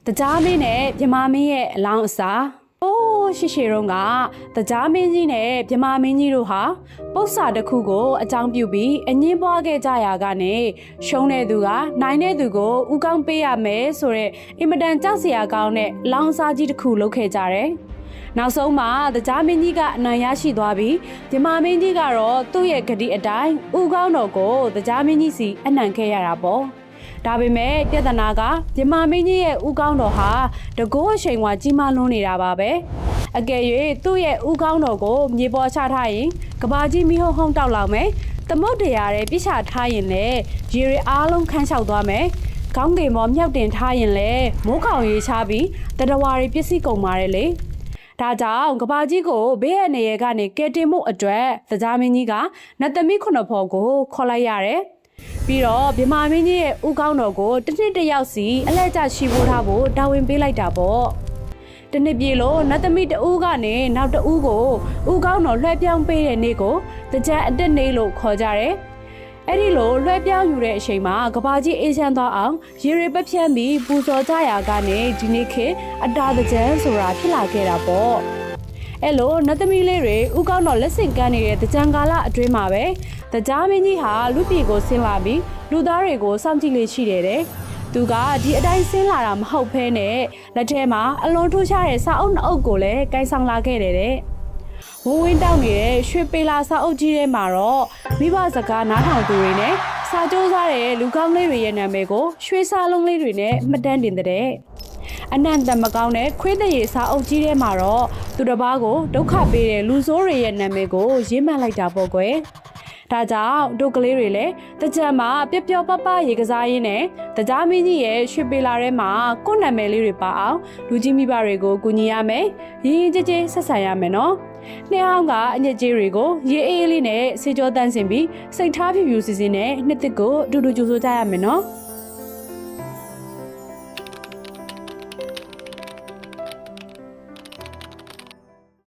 တကြားမင်းနဲ့မြမမင်းရဲ့အလောင်းအစာအိုးရှိတုန်းကတကြားမင်းကြီးနဲ့မြမမင်းကြီးတို့ဟာပု္ပ္ပစာတစ်ခုကိုအကြောင်းပြုပြီးအငင်းပွားခဲ့ကြရာကနေရှုံးတဲ့သူကနိုင်တဲ့သူကိုဥကောင်းပေးရမယ်ဆိုတဲ့အင်မတန်ကြောက်စရာကောင်းတဲ့လောင်းစားကြီးတစ်ခုလုပ်ခဲ့ကြတယ်။နောက်ဆုံးမှာတကြားမင်းကြီးကအနိုင်ရရှိသွားပြီးမြမမင်းကြီးကတော့သူ့ရဲ့ဂတိအတိုင်းဥကောင်းတော်ကိုတကြားမင်းကြီးစီအနှံခဲ့ရတာပေါ့။ဒါပေမဲ့ပြဿနာကမြမမင်းကြီးရဲ့ဥကောင်းတော်ဟာတကောအချိန်ကကြီးမားလွန်းနေတာပါပဲအကယ်၍သူ့ရဲ့ဥကောင်းတော်ကိုမြေပေါ်ချထားရင်ကဘာကြီးမိဟုံတောက်လောက်မယ်သမုတ်တရားရဲ့ပြစ်ချထားရင်လည်းရေတွေအားလုံးခန်းလျှောက်သွားမယ်ခေါင်းကင်ပေါ်မြောက်တင်ထားရင်လည်းမိုးခေါင်ရေးချပြီးတတဝါတွေပစ္စည်းကုန်ပါတယ်လေဒါကြောင့်ကဘာကြီးကိုဘေးရနေရကနေကဲတင်မှုအတွက်သကြားမင်းကြီးကနတ်သမီးခုနှစ်ဖော်ကိုခေါ်လိုက်ရတယ်ပြီးတော့ဗမာမင်းကြီးရဲ့ဥကောင်းတော်ကိုတစ်နှစ်တစ်ယောက်စီအလဲကျရှိဖို့ထားဖို့တာဝန်ပေးလိုက်တာပေါ့တနှစ်ပြေလို့နတ်သမီးတဦးကနေနောက်တဦးကိုဥကောင်းတော်လွှဲပြောင်းပေးတဲ့နေ့ကိုတကြံအတက်နေလို့ခေါ်ကြတယ်အဲ့ဒီလိုလွှဲပြောင်းယူတဲ့အချိန်မှာကဘာကြီးအေးချမ်းသွားအောင်ရေရီပပြန့်ပြီးပူဇော်ကြရာကနေဒီနေ့ခေတ်အတာတကြံဆိုတာဖြစ်လာခဲ့တာပေါ့အဲ့လိုနတ်သမီးလေးတွေဥကောင်းတော်လက်ဆင့်ကမ်းနေတဲ့တကြံကာလအတွင်းမှာပဲတကြားမင်းကြီးဟာလူပြည်ကိုဆင်းလာပြီးလူသားတွေကိုစောင့်ကြည့်လေးရှိတယ်သူကဒီအတိုင်းဆင်းလာတာမဟုတ်ဘဲနဲ့လက်ထဲမှာအလွန်ထူးခြားတဲ့စာအုပ်နှစ်အုပ်ကိုလည်းကိုင်ဆောင်လာခဲ့တယ်ဝဝင်းတောက်နေတဲ့ရွှေပေလာစာအုပ်ကြီးထဲမှာတော့မိဘစကားနားထောင်သူတွေနဲ့စာကြိုးစားတဲ့လူကောင်းလေးတွေရဲ့နာမည်ကိုရွှေစာလုံးလေးတွေနဲ့မှတ်တမ်းတင်တဲ့အနန္တမကောင်းတဲ့ခွေးတရေစာအုပ်ကြီးထဲမှာတော့သူတစ်ပါးကိုဒုက္ခပေးတဲ့လူဆိုးတွေရဲ့နာမည်ကိုရေးမှတ်လိုက်တာပေါ့ကွယ်ဒါကြောင့်တို့ကလေးတွေလည်းတကြံမှာပျော်ပျော်ပပရေကစားရင်းနဲ့တကြားမင်းကြီးရဲ့ရွှေပေလာထဲမှာကိုယ့်နာမည်လေးတွေပါအောင်လူကြီးမိဘတွေကိုကူညီရမယ်ရင်းရင်းကြည်ကြည်ဆက်ဆံရမယ်နော်နှစ်အောင်ကအညစ်အကြေးတွေကိုရေအေးလေးနဲ့ဆေးကြောတန်းစင်ပြီးစိတ်ထားဖြူဖြူစီစီနဲ့နှစ်သစ်ကိုအတူတူကြိုးဆိုကြရမယ်နော်